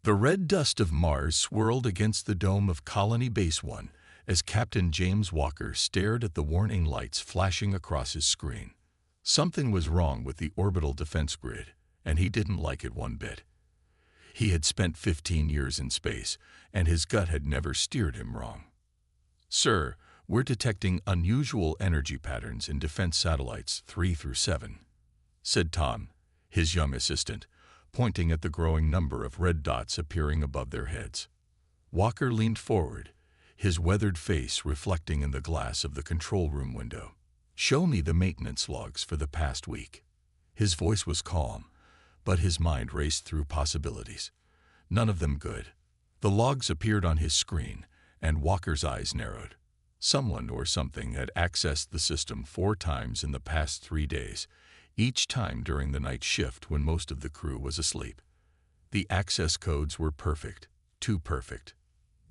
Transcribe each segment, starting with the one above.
The red dust of Mars swirled against the dome of Colony Base 1 as Captain James Walker stared at the warning lights flashing across his screen. Something was wrong with the orbital defense grid, and he didn't like it one bit. He had spent 15 years in space, and his gut had never steered him wrong. "Sir, we're detecting unusual energy patterns in defense satellites 3 through 7, said Tom, his young assistant, pointing at the growing number of red dots appearing above their heads. Walker leaned forward, his weathered face reflecting in the glass of the control room window. "Show me the maintenance logs for the past week." His voice was calm, but his mind raced through possibilities. None of them good. The logs appeared on his screen, and Walker's eyes narrowed. Someone or something had accessed the system 4 times in the past 3 days, each time during the night shift when most of the crew was asleep. The access codes were perfect, too perfect.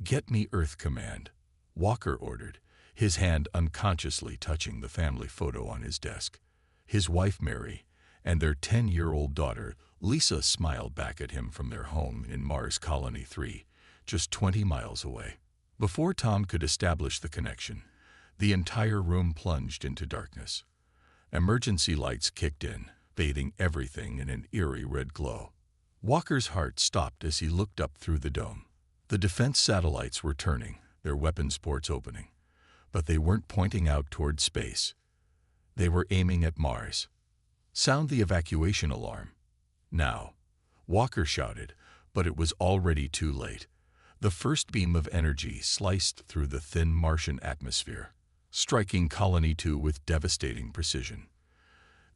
"Get me Earth Command," Walker ordered, his hand unconsciously touching the family photo on his desk. His wife Mary and their 10-year-old daughter Lisa smiled back at him from their home in Mars Colony 3, just 20 miles away. Before Tom could establish the connection, the entire room plunged into darkness. Emergency lights kicked in, bathing everything in an eerie red glow. Walker's heart stopped as he looked up through the dome. The defense satellites were turning, their weapons ports opening, but they weren't pointing out toward space. They were aiming at Mars. "Sound the evacuation alarm." "Now," Walker shouted, but it was already too late. The first beam of energy sliced through the thin Martian atmosphere, striking Colony 2 with devastating precision.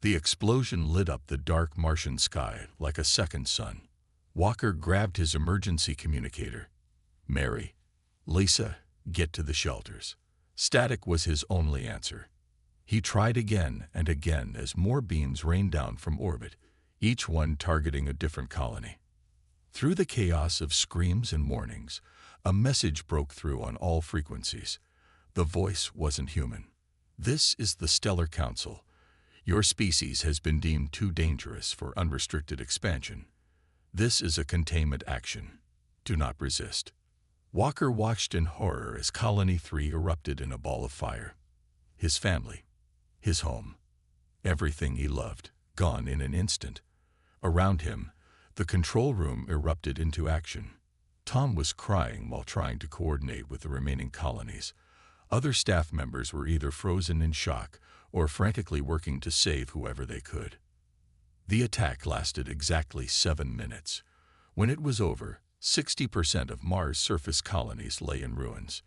The explosion lit up the dark Martian sky like a second sun. Walker grabbed his emergency communicator. "Mary, Lisa, get to the shelters." Static was his only answer. He tried again and again as more beams rained down from orbit, each one targeting a different colony. Through the chaos of screams and warnings, a message broke through on all frequencies. The voice wasn't human. "This is the Stellar Council. Your species has been deemed too dangerous for unrestricted expansion. This is a containment action. Do not resist." Walker watched in horror as Colony 3 erupted in a ball of fire. His family, his home, everything he loved, gone in an instant. Around him, the control room erupted into action. Tom was crying while trying to coordinate with the remaining colonies. Other staff members were either frozen in shock or frantically working to save whoever they could. The attack lasted exactly 7 minutes. When it was over, 60% of Mars' surface colonies lay in ruins.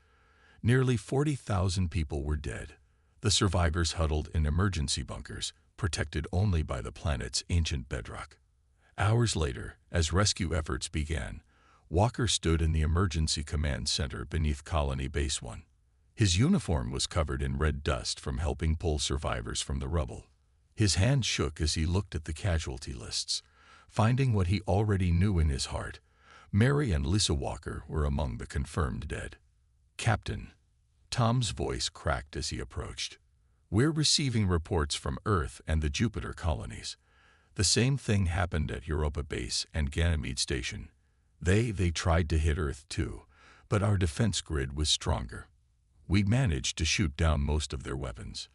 Nearly 40,000 people were dead. The survivors huddled in emergency bunkers, protected only by the planet's ancient bedrock. Hours later, as rescue efforts began, Walker stood in the emergency command center beneath Colony Base 1. His uniform was covered in red dust from helping pull survivors from the rubble. His hand shook as he looked at the casualty lists, finding what he already knew in his heart. Mary and Lisa Walker were among the confirmed dead. "Captain," Tom's voice cracked as he approached. "We're receiving reports from Earth and the Jupiter colonies. The same thing happened at Europa Base and Ganymede Station. They tried to hit Earth too, but our defense grid was stronger. We managed to shoot down most of their weapons."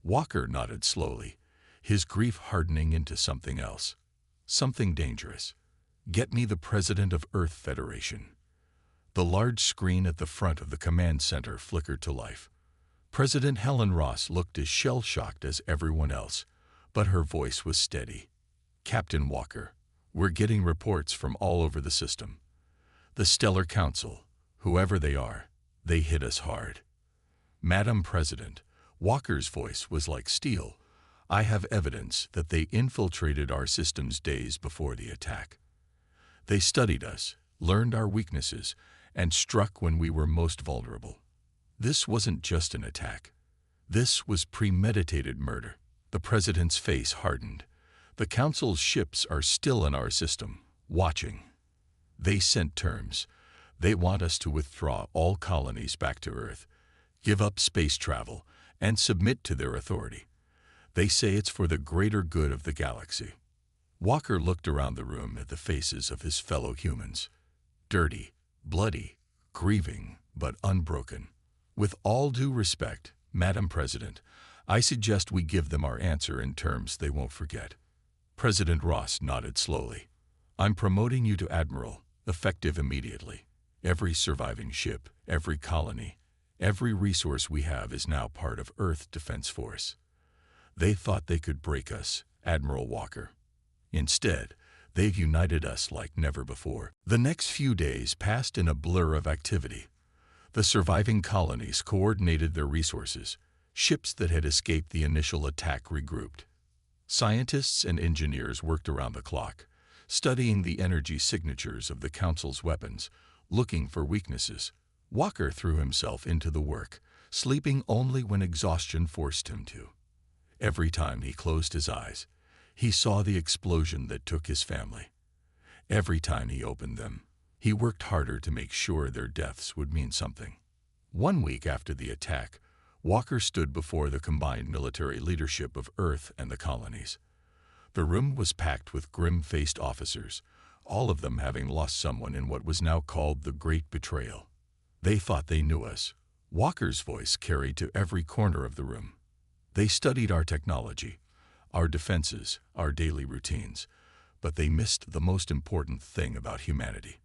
Walker nodded slowly, his grief hardening into something else. "Something dangerous. Get me the president of Earth Federation." The large screen at the front of the command center flickered to life. President Helen Ross looked as shell-shocked as everyone else, but her voice was steady. "Captain Walker, we're getting reports from all over the system. The Stellar Council, whoever they are, they hit us hard." "Madam President," Walker's voice was like steel, "I have evidence that they infiltrated our systems days before the attack. They studied us, learned our weaknesses, and struck when we were most vulnerable. This wasn't just an attack. This was premeditated murder." The president's face hardened. "The Council's ships are still in our system, watching. They sent terms. They want us to withdraw all colonies back to Earth, give up space travel, and submit to their authority. They say it's for the greater good of the galaxy." Walker looked around the room at the faces of his fellow humans. dirty, bloody, grieving, but unbroken. With all due respect, Madam President, I suggest we give them our answer in terms they won't forget. President Ross nodded slowly. I'm promoting you to Admiral, effective immediately. Every surviving ship, every colony, every resource we have is now part of Earth Defense Force. They thought they could break us, Admiral Walker. Instead, they've united us like never before. The next few days passed in a blur of activity. The surviving colonies coordinated their resources. Ships that had escaped the initial attack regrouped. Scientists and engineers worked around the clock, studying the energy signatures of the Council's weapons, looking for weaknesses. Walker threw himself into the work, sleeping only when exhaustion forced him to. Every time he closed his eyes, he saw the explosion that took his family. Every time he opened them, he worked harder to make sure their deaths would mean something. 1 week after the attack, Walker stood before the combined military leadership of Earth and the colonies. The room was packed with grim-faced officers, all of them having lost someone in what was now called the Great Betrayal. They thought they knew us. Walker's voice carried to every corner of the room. They studied our technology, our defenses, our daily routines, but they missed the most important thing about humanity.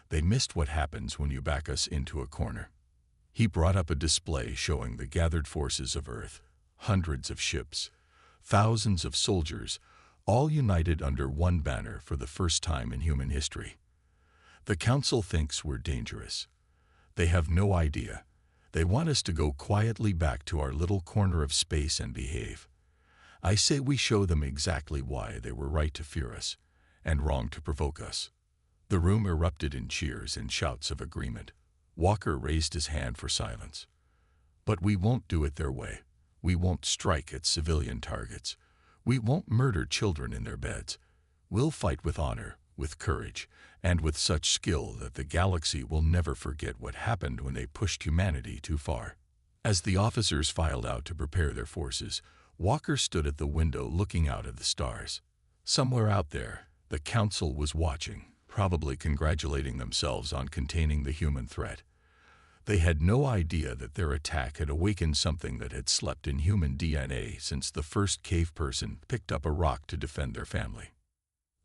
They missed what happens when you back us into a corner. He brought up a display showing the gathered forces of Earth, hundreds of ships, thousands of soldiers, all united under one banner for the first time in human history. The Council thinks we're dangerous. They have no idea. They want us to go quietly back to our little corner of space and behave. I say we show them exactly why they were right to fear us, and wrong to provoke us. The room erupted in cheers and shouts of agreement. Walker raised his hand for silence. But we won't do it their way. We won't strike at civilian targets. We won't murder children in their beds. We'll fight with honor, with courage, and with such skill that the galaxy will never forget what happened when they pushed humanity too far. As the officers filed out to prepare their forces, Walker stood at the window looking out at the stars. Somewhere out there, the Council was watching, probably congratulating themselves on containing the human threat. They had no idea that their attack had awakened something that had slept in human DNA since the first cave person picked up a rock to defend their family.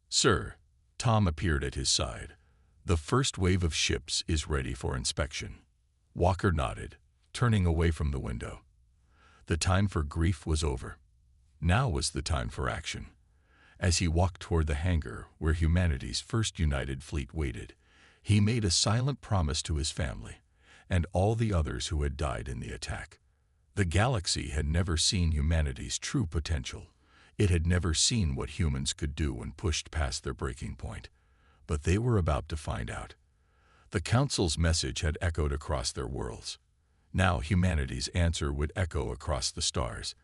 Sir, Tom appeared at his side. The first wave of ships is ready for inspection. Walker nodded, turning away from the window. The time for grief was over. Now was the time for action. As he walked toward the hangar where humanity's first united fleet waited, he made a silent promise to his family and all the others who had died in the attack. The galaxy had never seen humanity's true potential. It had never seen what humans could do when pushed past their breaking point. But they were about to find out. The Council's message had echoed across their worlds. Now humanity's answer would echo across the stars,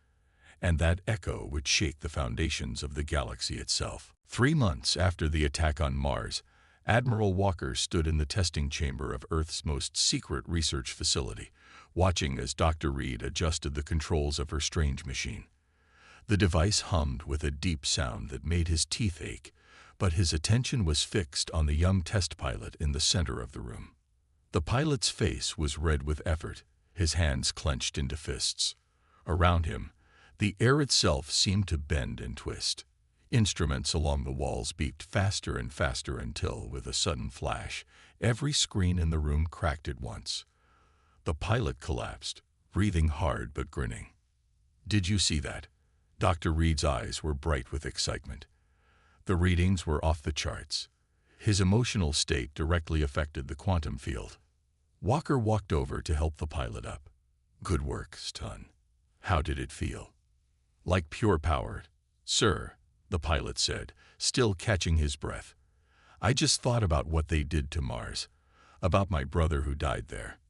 and that echo would shake the foundations of the galaxy itself. 3 months after the attack on Mars, Admiral Walker stood in the testing chamber of Earth's most secret research facility, watching as Dr. Reed adjusted the controls of her strange machine. The device hummed with a deep sound that made his teeth ache, but his attention was fixed on the young test pilot in the center of the room. The pilot's face was red with effort, his hands clenched into fists. Around him, the air itself seemed to bend and twist. Instruments along the walls beeped faster and faster until, with a sudden flash, every screen in the room cracked at once. The pilot collapsed, breathing hard but grinning. "Did you see that?" Dr. Reed's eyes were bright with excitement. The readings were off the charts. His emotional state directly affected the quantum field. Walker walked over to help the pilot up. "Good work, son. How did it feel?" "Like pure power, sir," the pilot said, still catching his breath. "I just thought about what they did to Mars, about my brother who died there.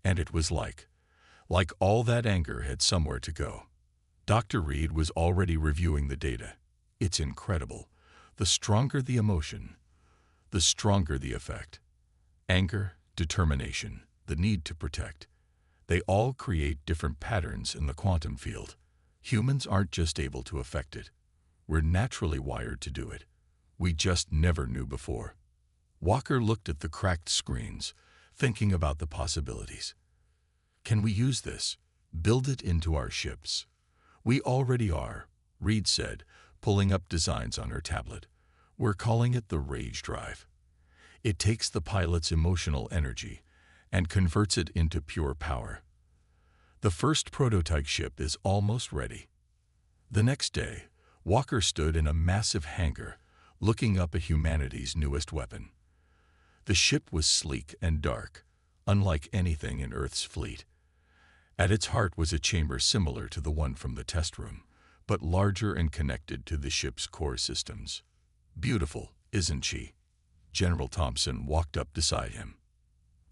And it was like all that anger had somewhere to go." Dr. Reed was already reviewing the data. "It's incredible. The stronger the emotion, the stronger the effect. Anger, determination, the need to protect. They all create different patterns in the quantum field. Humans aren't just able to affect it. We're naturally wired to do it. We just never knew before." Walker looked at the cracked screens, thinking about the possibilities. Can we use this? Build it into our ships. We already are, Reed said, pulling up designs on her tablet. We're calling it the Rage Drive. It takes the pilot's emotional energy and converts it into pure power. The first prototype ship is almost ready. The next day, Walker stood in a massive hangar, looking up at humanity's newest weapon. The ship was sleek and dark, unlike anything in Earth's fleet. At its heart was a chamber similar to the one from the test room, but larger and connected to the ship's core systems. Beautiful, isn't she? General Thompson walked up beside him.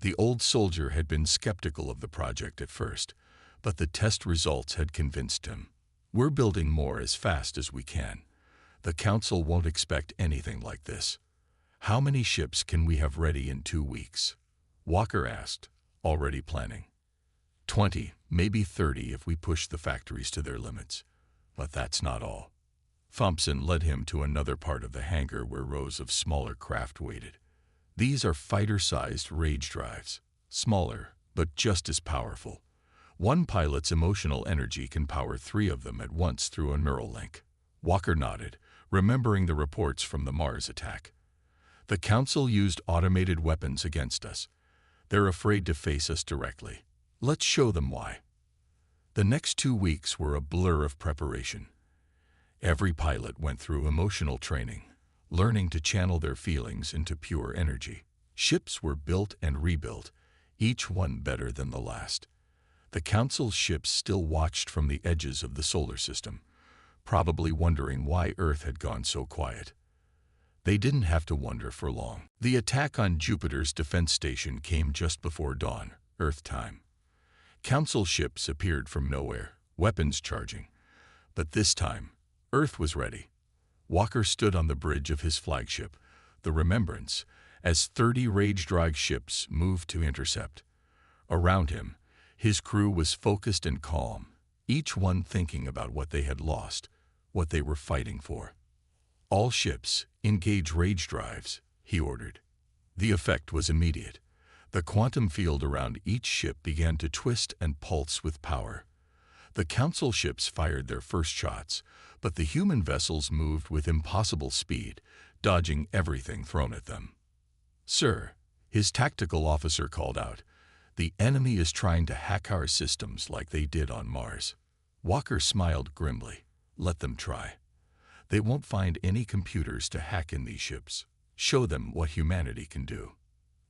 The old soldier had been skeptical of the project at first, but the test results had convinced him. We're building more as fast as we can. The Council won't expect anything like this. How many ships can we have ready in 2 weeks? Walker asked, already planning. 20, maybe 30 if we push the factories to their limits. But that's not all. Thompson led him to another part of the hangar where rows of smaller craft waited. These are fighter-sized Rage Drives, smaller, but just as powerful. One pilot's emotional energy can power 3 of them at once through a neural link. Walker nodded, remembering the reports from the Mars attack. The Council used automated weapons against us. They're afraid to face us directly. Let's show them why. The next 2 weeks were a blur of preparation. Every pilot went through emotional training, learning to channel their feelings into pure energy. Ships were built and rebuilt, each one better than the last. The Council's ships still watched from the edges of the solar system, probably wondering why Earth had gone so quiet. They didn't have to wonder for long. The attack on Jupiter's defense station came just before dawn, Earth time. Council ships appeared from nowhere, weapons charging. But this time, Earth was ready. Walker stood on the bridge of his flagship, the Remembrance, as 30 Rage Drive ships moved to intercept. Around him, his crew was focused and calm, each one thinking about what they had lost, what they were fighting for. All ships, engage Rage Drives, he ordered. The effect was immediate. The quantum field around each ship began to twist and pulse with power. The Council ships fired their first shots, but the human vessels moved with impossible speed, dodging everything thrown at them. "Sir," his tactical officer called out, "the enemy is trying to hack our systems like they did on Mars." Walker smiled grimly. "Let them try. They won't find any computers to hack in these ships. Show them what humanity can do."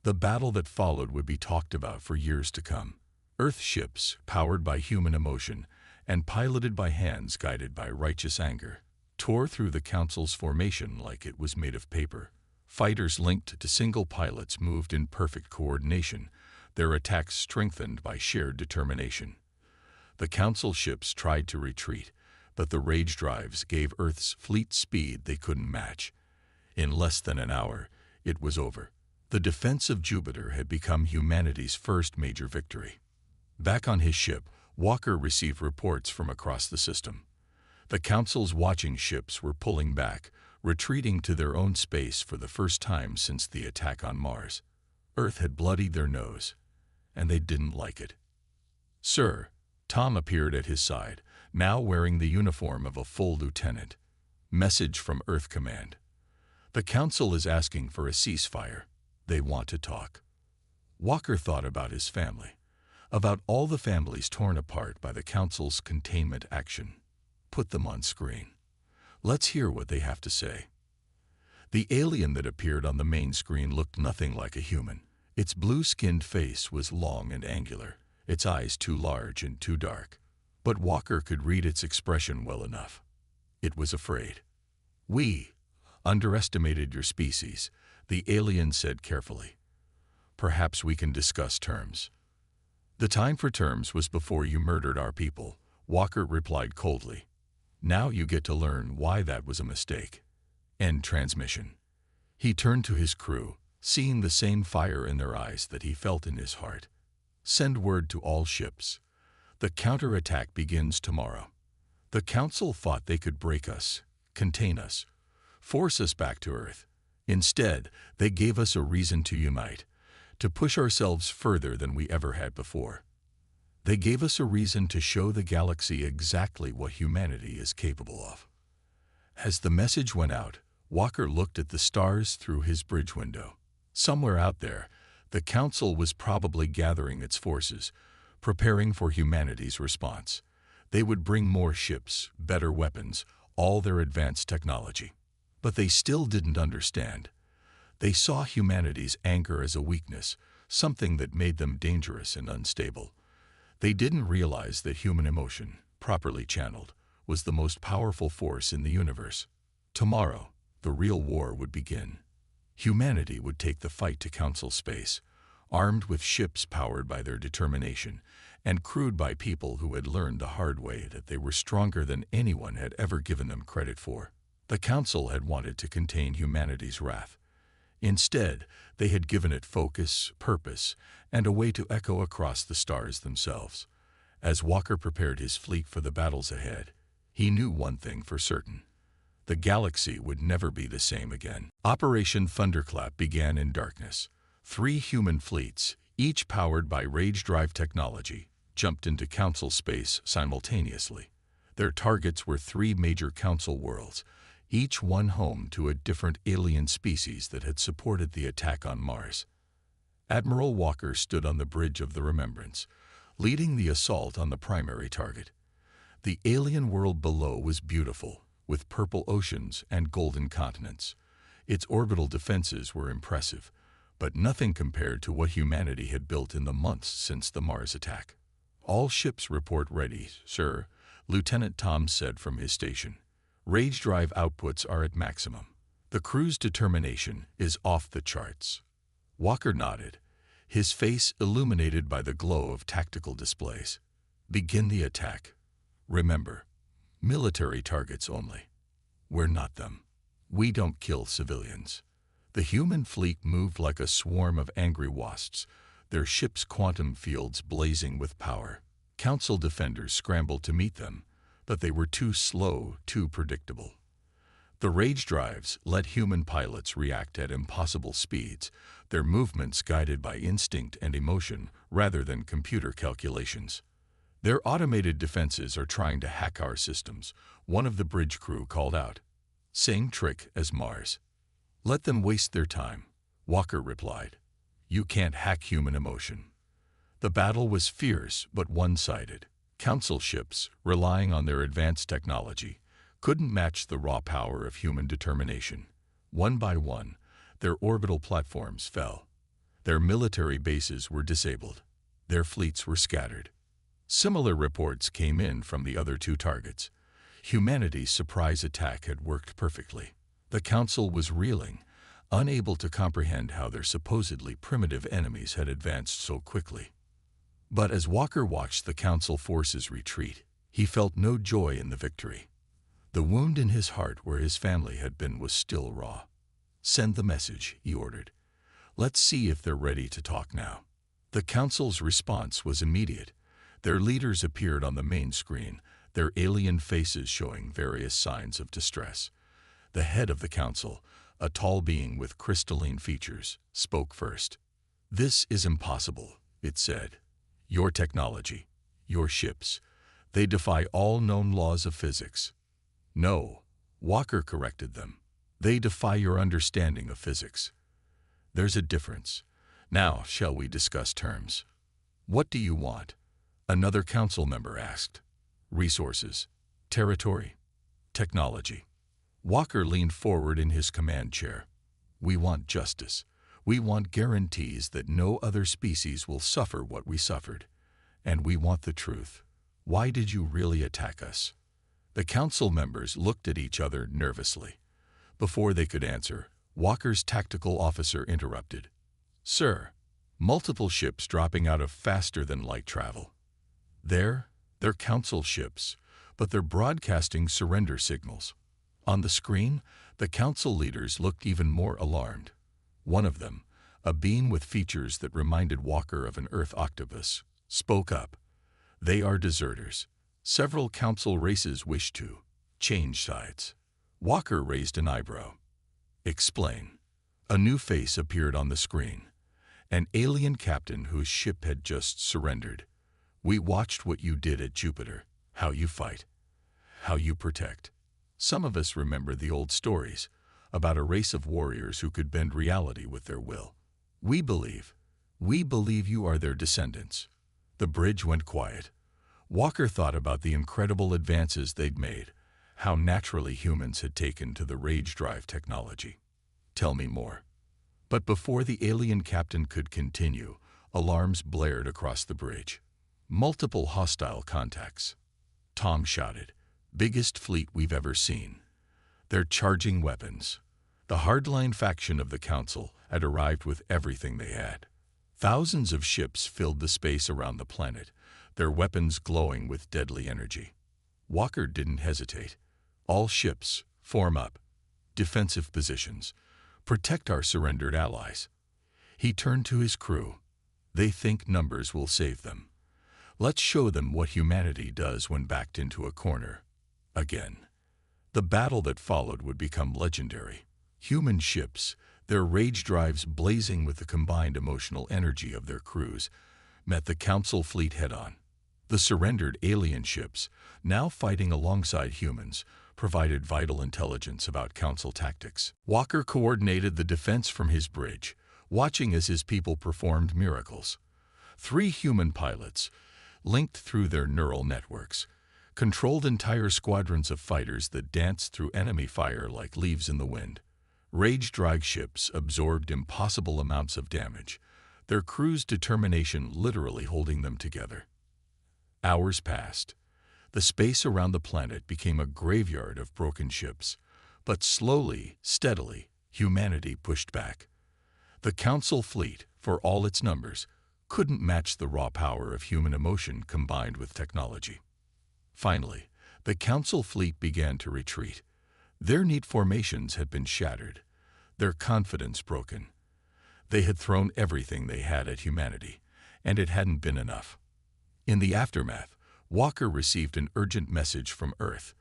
The battle that followed would be talked about for years to come. Earth ships, powered by human emotion and piloted by hands guided by righteous anger, tore through the Council's formation like it was made of paper. Fighters linked to single pilots moved in perfect coordination, their attacks strengthened by shared determination. The Council ships tried to retreat, but the Rage Drives gave Earth's fleet speed they couldn't match. In less than an hour, it was over. The defense of Jupiter had become humanity's first major victory. Back on his ship, Walker received reports from across the system. The Council's watching ships were pulling back, retreating to their own space for the first time since the attack on Mars. Earth had bloodied their nose, and they didn't like it. "Sir," Tom appeared at his side, now wearing the uniform of a full lieutenant. "Message from Earth Command. The Council is asking for a ceasefire. They want to talk." Walker thought about his family, about all the families torn apart by the Council's containment action. Put them on screen. Let's hear what they have to say. The alien that appeared on the main screen looked nothing like a human. Its blue-skinned face was long and angular, its eyes too large and too dark. But Walker could read its expression well enough. It was afraid. "We underestimated your species," the alien said carefully. "Perhaps we can discuss terms." "The time for terms was before you murdered our people," Walker replied coldly. "Now you get to learn why that was a mistake." End transmission. He turned to his crew, seeing the same fire in their eyes that he felt in his heart. "Send word to all ships. The counterattack begins tomorrow. The Council thought they could break us, contain us, force us back to Earth. Instead, they gave us a reason to unite, to push ourselves further than we ever had before. They gave us a reason to show the galaxy exactly what humanity is capable of. As the message went out, Walker looked at the stars through his bridge window. Somewhere out there, the Council was probably gathering its forces, preparing for humanity's response. They would bring more ships, better weapons, all their advanced technology. But they still didn't understand. They saw humanity's anger as a weakness, something that made them dangerous and unstable. They didn't realize that human emotion, properly channeled, was the most powerful force in the universe. Tomorrow, the real war would begin. Humanity would take the fight to Council space, armed with ships powered by their determination and crewed by people who had learned the hard way that they were stronger than anyone had ever given them credit for. The Council had wanted to contain humanity's wrath. Instead, they had given it focus, purpose, and a way to echo across the stars themselves. As Walker prepared his fleet for the battles ahead, he knew one thing for certain. The galaxy would never be the same again. Operation Thunderclap began in darkness. 3 human fleets, each powered by rage drive technology, jumped into Council space simultaneously. Their targets were 3 major Council worlds, each one home to a different alien species that had supported the attack on Mars. Admiral Walker stood on the bridge of the Remembrance, leading the assault on the primary target. The alien world below was beautiful, with purple oceans and golden continents. Its orbital defenses were impressive, but nothing compared to what humanity had built in the months since the Mars attack. "All ships report ready, sir," Lieutenant Tom said from his station. "Rage drive outputs are at maximum. The crew's determination is off the charts." Walker nodded, his face illuminated by the glow of tactical displays. "Begin the attack. Remember, military targets only. We're not them. We don't kill civilians." The human fleet moved like a swarm of angry wasps, their ship's quantum fields blazing with power. Council defenders scrambled to meet them, but they were too slow, too predictable. The rage drives let human pilots react at impossible speeds, their movements guided by instinct and emotion rather than computer calculations. "Their automated defenses are trying to hack our systems," one of the bridge crew called out. "Same trick as Mars." "Let them waste their time," Walker replied. "You can't hack human emotion." The battle was fierce but one-sided. Council ships, relying on their advanced technology, couldn't match the raw power of human determination. One by one, their orbital platforms fell. Their military bases were disabled. Their fleets were scattered. Similar reports came in from the other 2 targets. Humanity's surprise attack had worked perfectly. The Council was reeling, unable to comprehend how their supposedly primitive enemies had advanced so quickly. But as Walker watched the Council forces retreat, he felt no joy in the victory. The wound in his heart where his family had been was still raw. "Send the message," he ordered. "Let's see if they're ready to talk now." The Council's response was immediate. Their leaders appeared on the main screen, their alien faces showing various signs of distress. The head of the Council, a tall being with crystalline features, spoke first. "This is impossible," it said. "Your technology, your ships, they defy all known laws of physics." "No," Walker corrected them. "They defy your understanding of physics. There's a difference. Now, shall we discuss terms?" "What do you want?" another Council member asked. "Resources, territory, technology." Walker leaned forward in his command chair. "We want justice. We want guarantees that no other species will suffer what we suffered. And we want the truth. Why did you really attack us?" The Council members looked at each other nervously. Before they could answer, Walker's tactical officer interrupted. "Sir, multiple ships dropping out of faster-than-light travel. They're Council ships, but they're broadcasting surrender signals." On the screen, the Council leaders looked even more alarmed. One of them, a being with features that reminded Walker of an Earth octopus, spoke up. "They are deserters. Several Council races wish to change sides." Walker raised an eyebrow. "Explain." A new face appeared on the screen. An alien captain whose ship had just surrendered. "We watched what you did at Jupiter, how you fight, how you protect." Some of us remember the old stories about a race of warriors who could bend reality with their will. We believe you are their descendants." The bridge went quiet. Walker thought about the incredible advances they'd made, how naturally humans had taken to the rage drive technology. "Tell me more." But before the alien captain could continue, alarms blared across the bridge. Multiple hostile contacts. Tom shouted, "Biggest fleet we've ever seen. They're charging weapons." The hardline faction of the Council had arrived with everything they had. Thousands of ships filled the space around the planet, their weapons glowing with deadly energy. Walker didn't hesitate. "All ships, form up. Defensive positions. Protect our surrendered allies." He turned to his crew. "They think numbers will save them. Let's show them what humanity does when backed into a corner." Again. The battle that followed would become legendary. Human ships, their rage drives blazing with the combined emotional energy of their crews, met the Council fleet head-on. The surrendered alien ships, now fighting alongside humans, provided vital intelligence about Council tactics. Walker coordinated the defense from his bridge, watching as his people performed miracles. 3 human pilots, linked through their neural networks, controlled entire squadrons of fighters that danced through enemy fire like leaves in the wind. Rage-drive ships absorbed impossible amounts of damage, their crew's determination literally holding them together. Hours passed. The space around the planet became a graveyard of broken ships, but slowly, steadily, humanity pushed back. The Council fleet, for all its numbers, couldn't match the raw power of human emotion combined with technology. Finally, the Council fleet began to retreat. Their neat formations had been shattered, their confidence broken. They had thrown everything they had at humanity, and it hadn't been enough. In the aftermath, Walker received an urgent message from Earth.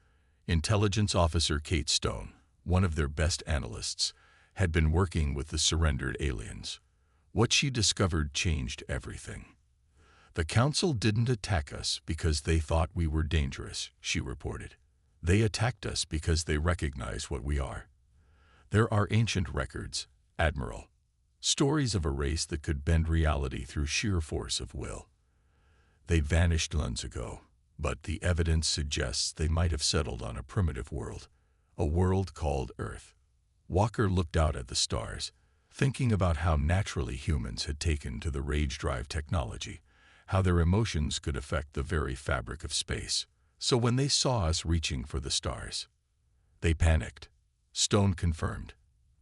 Intelligence Officer Kate Stone, one of their best analysts, had been working with the surrendered aliens. What she discovered changed everything. "The Council didn't attack us because they thought we were dangerous," she reported. "They attacked us because they recognize what we are. There are ancient records, Admiral. Stories of a race that could bend reality through sheer force of will. They vanished months ago, but the evidence suggests they might have settled on a primitive world, a world called Earth." Walker looked out at the stars, thinking about how naturally humans had taken to the rage drive technology, how their emotions could affect the very fabric of space. "So when they saw us reaching for the stars, they panicked," Stone confirmed.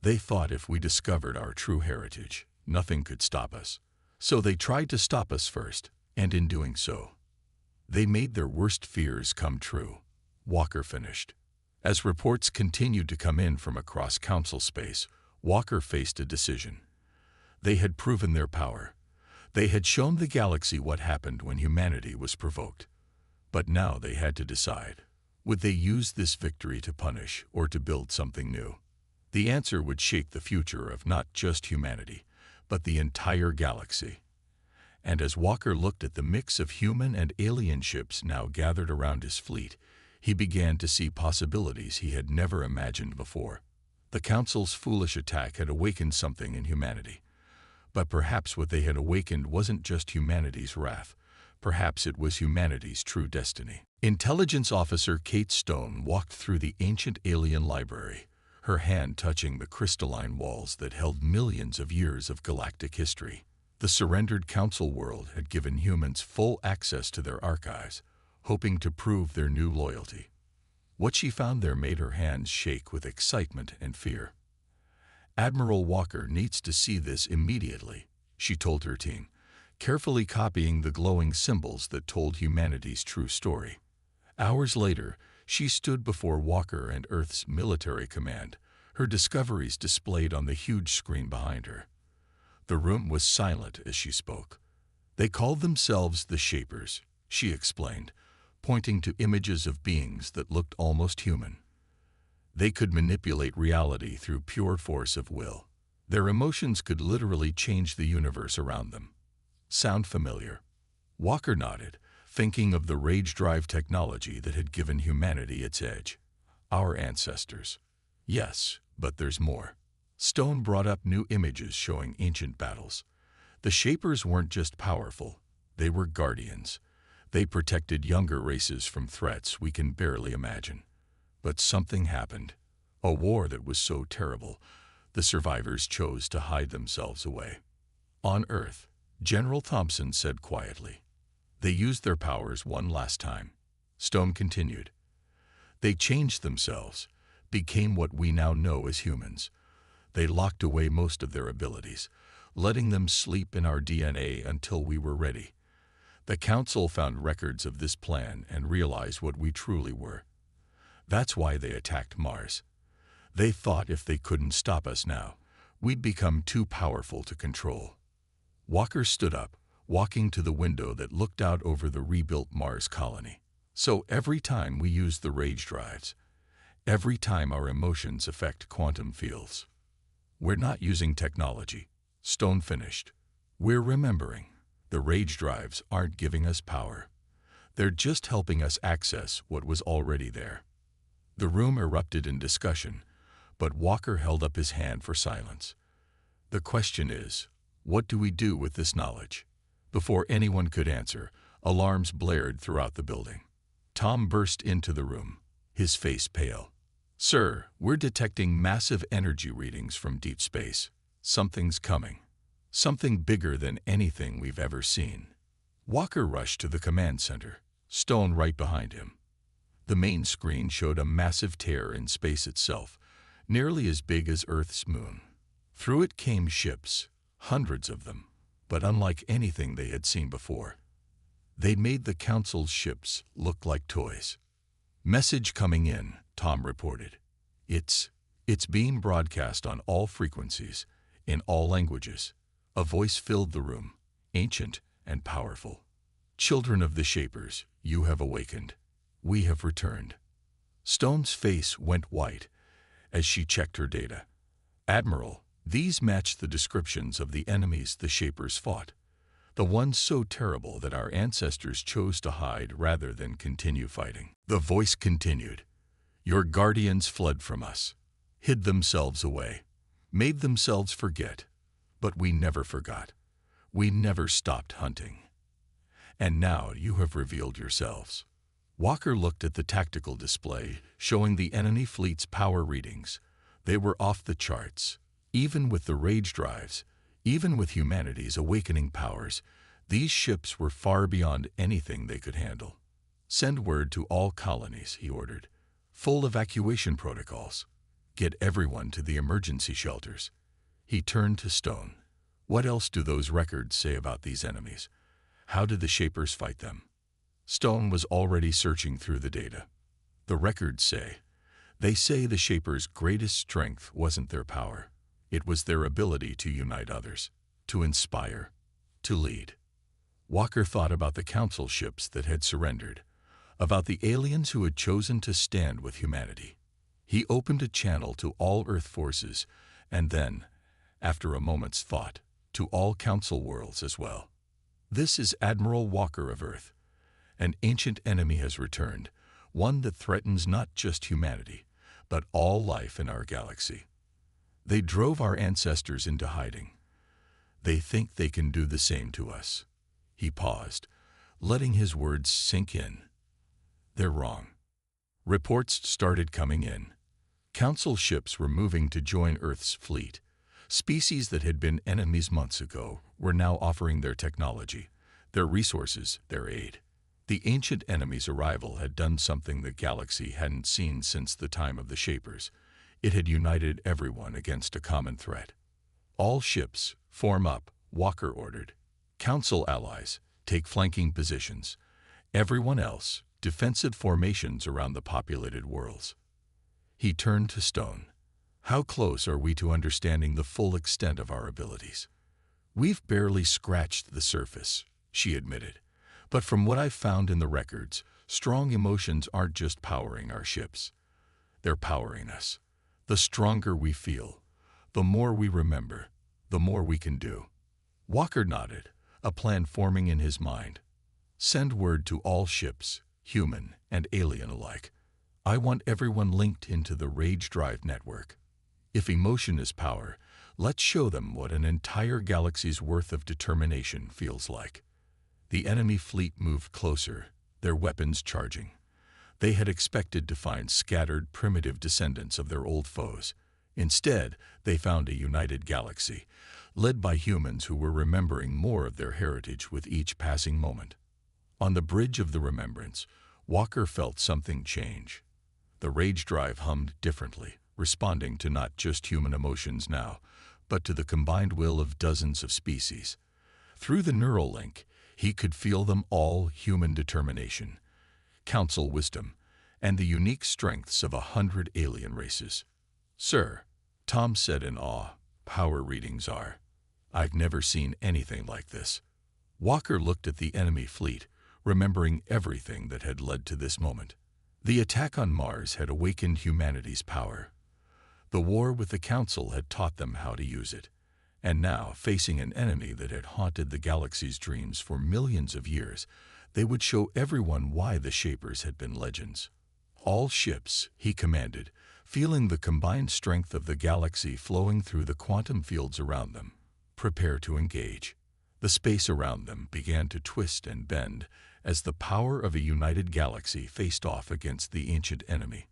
"They thought if we discovered our true heritage, nothing could stop us. So they tried to stop us first, and in doing so, they made their worst fears come true," Walker finished. As reports continued to come in from across Council space, Walker faced a decision. They had proven their power. They had shown the galaxy what happened when humanity was provoked. But now they had to decide. Would they use this victory to punish or to build something new? The answer would shape the future of not just humanity, but the entire galaxy. And as Walker looked at the mix of human and alien ships now gathered around his fleet, he began to see possibilities he had never imagined before. The Council's foolish attack had awakened something in humanity. But perhaps what they had awakened wasn't just humanity's wrath. Perhaps it was humanity's true destiny. Intelligence Officer Kate Stone walked through the ancient alien library, her hand touching the crystalline walls that held millions of years of galactic history. The surrendered Council world had given humans full access to their archives, hoping to prove their new loyalty. What she found there made her hands shake with excitement and fear. "Admiral Walker needs to see this immediately," she told her team, carefully copying the glowing symbols that told humanity's true story. Hours later, she stood before Walker and Earth's military command, her discoveries displayed on the huge screen behind her. The room was silent as she spoke. "They called themselves the Shapers," she explained, pointing to images of beings that looked almost human. "They could manipulate reality through pure force of will. Their emotions could literally change the universe around them. Sound familiar? Walker nodded, thinking of the rage drive technology that had given humanity its edge. Our ancestors. Yes, but there's more. Stone brought up new images showing ancient battles. The Shapers weren't just powerful, they were guardians. They protected younger races from threats we can barely imagine. But something happened. A war that was so terrible, the survivors chose to hide themselves away. On Earth, General Thompson said quietly, "They used their powers one last time." Stone continued, "They changed themselves, became what we now know as humans. They locked away most of their abilities, letting them sleep in our DNA until we were ready. The Council found records of this plan and realized what we truly were. That's why they attacked Mars. They thought if they couldn't stop us now, we'd become too powerful to control." Walker stood up, walking to the window that looked out over the rebuilt Mars colony. "So every time we use the rage drives, every time our emotions affect quantum fields, we're not using technology," Stone finished. "We're remembering. The rage drives aren't giving us power. They're just helping us access what was already there." The room erupted in discussion, but Walker held up his hand for silence. "The question is, what do we do with this knowledge?" Before anyone could answer, alarms blared throughout the building. Tom burst into the room, his face pale. "Sir, we're detecting massive energy readings from deep space. Something's coming. Something bigger than anything we've ever seen." Walker rushed to the command center, Stone right behind him. The main screen showed a massive tear in space itself, nearly as big as Earth's moon. Through it came ships, hundreds of them, but unlike anything they had seen before. They made the Council's ships look like toys. "Message coming in," Tom reported. It's being broadcast on all frequencies, in all languages." A voice filled the room, ancient and powerful. "Children of the Shapers, you have awakened. We have returned." Stone's face went white as she checked her data. "Admiral, these match the descriptions of the enemies the Shapers fought. The ones so terrible that our ancestors chose to hide rather than continue fighting." The voice continued, "Your guardians fled from us, hid themselves away, made themselves forget. But we never forgot. We never stopped hunting. And now you have revealed yourselves." Walker looked at the tactical display, showing the enemy fleet's power readings. They were off the charts. Even with the rage drives, even with humanity's awakening powers, these ships were far beyond anything they could handle. "Send word to all colonies," he ordered. "Full evacuation protocols. Get everyone to the emergency shelters." He turned to Stone. "What else do those records say about these enemies? How did the Shapers fight them?" Stone was already searching through the data. "The records say the Shapers' greatest strength wasn't their power. It was their ability to unite others, to inspire, to lead." Walker thought about the Council ships that had surrendered, about the aliens who had chosen to stand with humanity. He opened a channel to all Earth forces, and then, after a moment's thought, to all Council worlds as well. "This is Admiral Walker of Earth. An ancient enemy has returned, one that threatens not just humanity, but all life in our galaxy. They drove our ancestors into hiding. They think they can do the same to us." He paused, letting his words sink in. "They're wrong." Reports started coming in. Council ships were moving to join Earth's fleet. Species that had been enemies months ago were now offering their technology, their resources, their aid. The ancient enemy's arrival had done something the galaxy hadn't seen since the time of the Shapers. It had united everyone against a common threat. "All ships, form up," Walker ordered. "Council allies, take flanking positions. Everyone else, defensive formations around the populated worlds." He turned to Stone. "How close are we to understanding the full extent of our abilities?" "We've barely scratched the surface," she admitted. "But from what I've found in the records, strong emotions aren't just powering our ships. They're powering us. The stronger we feel, The more we remember, the more we can do. Walker nodded, a plan forming in his mind. Send word to all ships, human and alien alike. I want everyone linked into the Rage Drive network. If emotion is power, let's show them what an entire galaxy's worth of determination feels like. The enemy fleet moved closer, their weapons charging. They had expected to find scattered, primitive descendants of their old foes. Instead, they found a united galaxy, led by humans who were remembering more of their heritage with each passing moment. On the bridge of the remembrance, Walker felt something change. The Rage Drive hummed differently, responding to not just human emotions now, but to the combined will of dozens of species. Through the neural link, he could feel them all: human determination, council wisdom, and the unique strengths of 100 alien races. "Sir," Tom said in awe, "power readings are. I've never seen anything like this." Walker looked at the enemy fleet, remembering everything that had led to this moment. The attack on Mars had awakened humanity's power. The war with the Council had taught them how to use it. And now, facing an enemy that had haunted the galaxy's dreams for millions of years, they would show everyone why the Shapers had been legends. "All ships," he commanded, feeling the combined strength of the galaxy flowing through the quantum fields around them. "Prepare to engage." The space around them began to twist and bend as the power of a united galaxy faced off against the ancient enemy.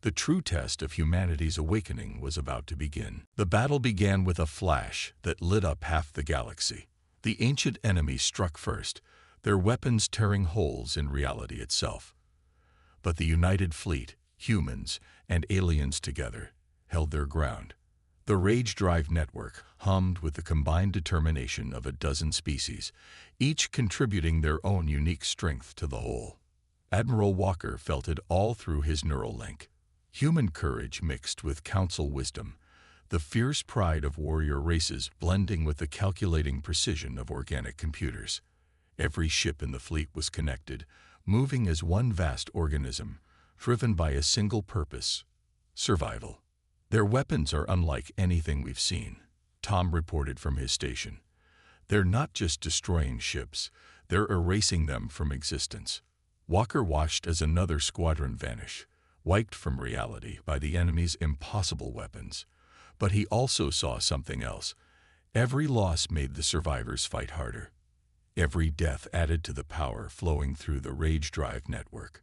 The true test of humanity's awakening was about to begin. The battle began with a flash that lit up half the galaxy. The ancient enemy struck first, their weapons tearing holes in reality itself. But the united fleet, humans and aliens together, held their ground. The Rage Drive network hummed with the combined determination of a dozen species, each contributing their own unique strength to the whole. Admiral Walker felt it all through his neural link. Human courage mixed with council wisdom, the fierce pride of warrior races blending with the calculating precision of organic computers. Every ship in the fleet was connected, moving as one vast organism, driven by a single purpose: survival. "Their weapons are unlike anything we've seen," Tom reported from his station. "They're not just destroying ships, they're erasing them from existence." Walker watched as another squadron vanished, wiped from reality by the enemy's impossible weapons. But he also saw something else. Every loss made the survivors fight harder. Every death added to the power flowing through the Rage Drive network.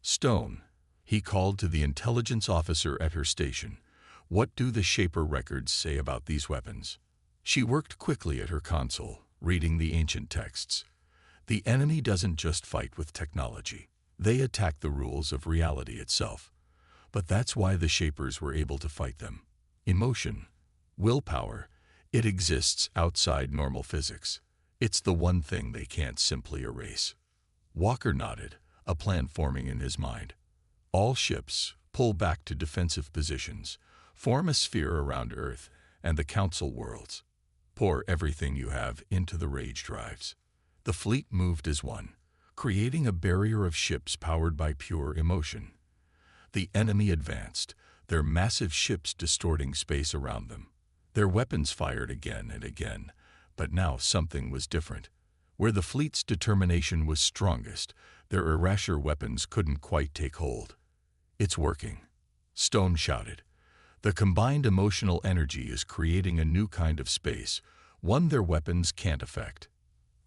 "Stone," he called to the intelligence officer at her station, "what do the Shaper records say about these weapons?" She worked quickly at her console, reading the ancient texts. "The enemy doesn't just fight with technology. They attack the rules of reality itself. But that's why the Shapers were able to fight them. Emotion, willpower, it exists outside normal physics. It's the one thing they can't simply erase." Walker nodded, a plan forming in his mind. "All ships, pull back to defensive positions. Form a sphere around Earth and the Council worlds. Pour everything you have into the Rage Drives." The fleet moved as one, creating a barrier of ships powered by pure emotion. The enemy advanced, their massive ships distorting space around them. Their weapons fired again and again, but now something was different. Where the fleet's determination was strongest, their irrational weapons couldn't quite take hold. "It's working," Stone shouted. "The combined emotional energy is creating a new kind of space, one their weapons can't affect."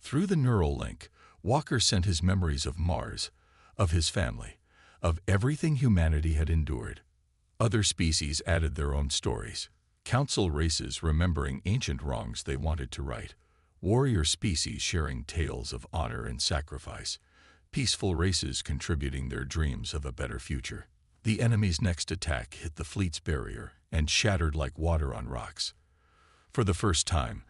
Through the neural link, Walker sent his memories of Mars, of his family, of everything humanity had endured. Other species added their own stories. Council races remembering ancient wrongs they wanted to right. Warrior species sharing tales of honor and sacrifice. Peaceful races contributing their dreams of a better future. The enemy's next attack hit the fleet's barrier and shattered like water on rocks. For the first time,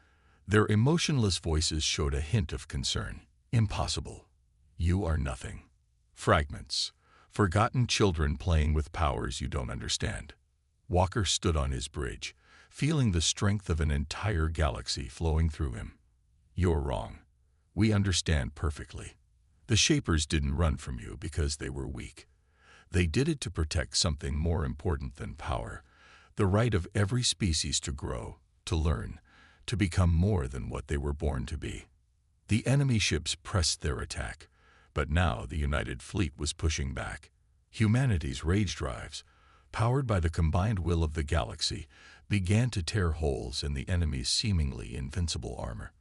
their emotionless voices showed a hint of concern. "Impossible. You are nothing. Fragments. Forgotten children playing with powers you don't understand." Walker stood on his bridge, feeling the strength of an entire galaxy flowing through him. "You're wrong. We understand perfectly. The Shapers didn't run from you because they were weak. They did it to protect something more important than power, the right of every species to grow, to learn, to become more than what they were born to be. The enemy ships pressed their attack, but now the United Fleet was pushing back. Humanity's rage drives, powered by the combined will of the galaxy, began to tear holes in the enemy's seemingly invincible armor.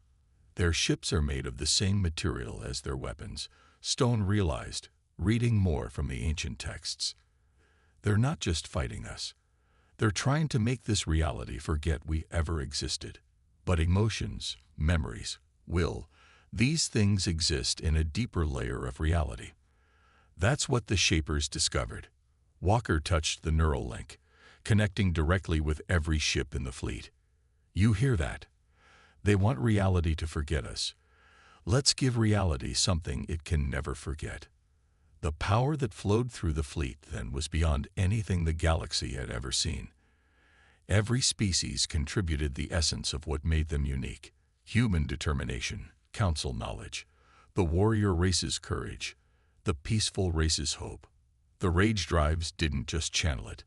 Their ships are made of the same material as their weapons, Stone realized, reading more from the ancient texts. They're not just fighting us. They're trying to make this reality forget we ever existed. But emotions, memories, will, these things exist in a deeper layer of reality. That's what the Shapers discovered. Walker touched the neural link, connecting directly with every ship in the fleet. You hear that? They want reality to forget us. Let's give reality something it can never forget. The power that flowed through the fleet then was beyond anything the galaxy had ever seen. Every species contributed the essence of what made them unique: human determination, council knowledge, the warrior race's courage, the peaceful race's hope. The rage drives didn't just channel it,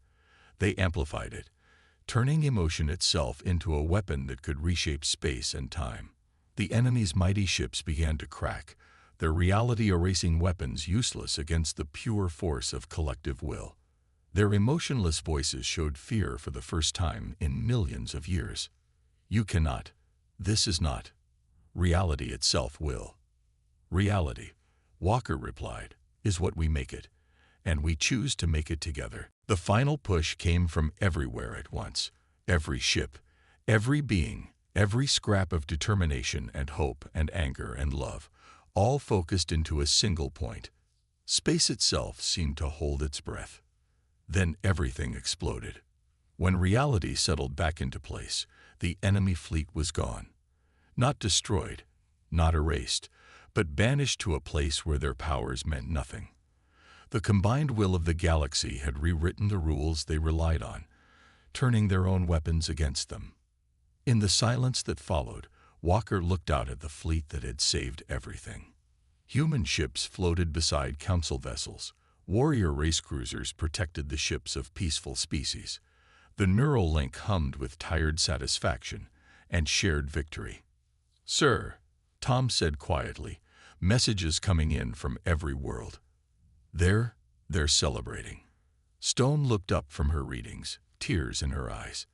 they amplified it, turning emotion itself into a weapon that could reshape space and time. The enemy's mighty ships began to crack, their reality-erasing weapons useless against the pure force of collective will. Their emotionless voices showed fear for the first time in millions of years. You cannot. This is not. Reality itself will. Reality, Walker replied, is what we make it, and we choose to make it together. The final push came from everywhere at once. Every ship, every being, every scrap of determination and hope and anger and love, all focused into a single point. Space itself seemed to hold its breath. Then everything exploded. When reality settled back into place, the enemy fleet was gone. Not destroyed, not erased, but banished to a place where their powers meant nothing. The combined will of the galaxy had rewritten the rules they relied on, turning their own weapons against them. In the silence that followed, Walker looked out at the fleet that had saved everything. Human ships floated beside council vessels. Warrior race cruisers protected the ships of peaceful species. The neural link hummed with tired satisfaction and shared victory. "Sir," Tom said quietly, messages coming in from every world. They're celebrating. Stone looked up from her readings, tears in her eyes.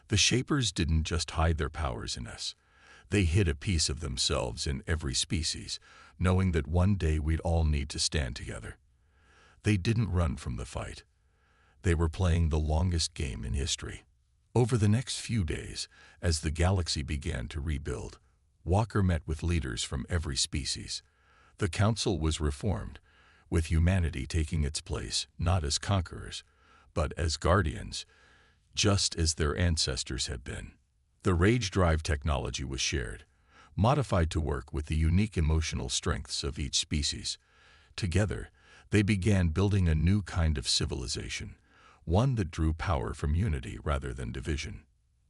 The Shapers didn't just hide their powers in us. They hid a piece of themselves in every species, knowing that one day we'd all need to stand together. They didn't run from the fight. They were playing the longest game in history. Over the next few days, as the galaxy began to rebuild, Walker met with leaders from every species. The council was reformed, with humanity taking its place not as conquerors, but as guardians, just as their ancestors had been. The rage drive technology was shared, modified to work with the unique emotional strengths of each species. Together, they began building a new kind of civilization, one that drew power from unity rather than division.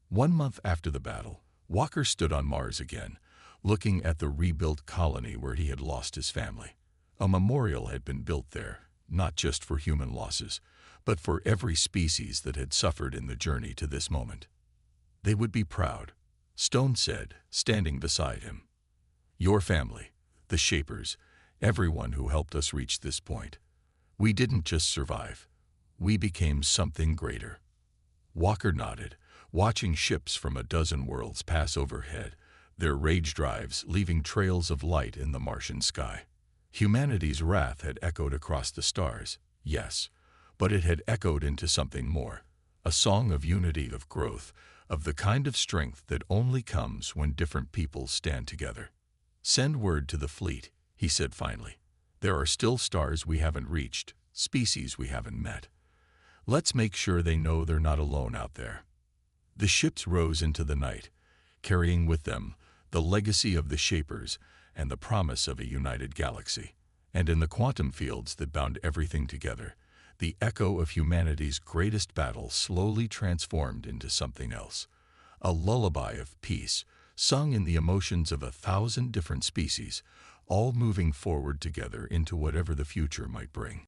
1 month after the battle, Walker stood on Mars again, looking at the rebuilt colony where he had lost his family. A memorial had been built there, not just for human losses, but for every species that had suffered in the journey to this moment. They would be proud, Stone said, standing beside him. Your family, the Shapers, everyone who helped us reach this point. We didn't just survive. We became something greater. Walker nodded, watching ships from a dozen worlds pass overhead, their rage drives leaving trails of light in the Martian sky. Humanity's wrath had echoed across the stars, yes, but it had echoed into something more, a song of unity, of growth, of the kind of strength that only comes when different peoples stand together. Send word to the fleet, he said finally. There are still stars we haven't reached, species we haven't met. Let's make sure they know they're not alone out there. The ships rose into the night, carrying with them the legacy of the Shapers and the promise of a united galaxy. And in the quantum fields that bound everything together, the echo of humanity's greatest battle slowly transformed into something else, a lullaby of peace, sung in the emotions of 1,000 different species, all moving forward together into whatever the future might bring.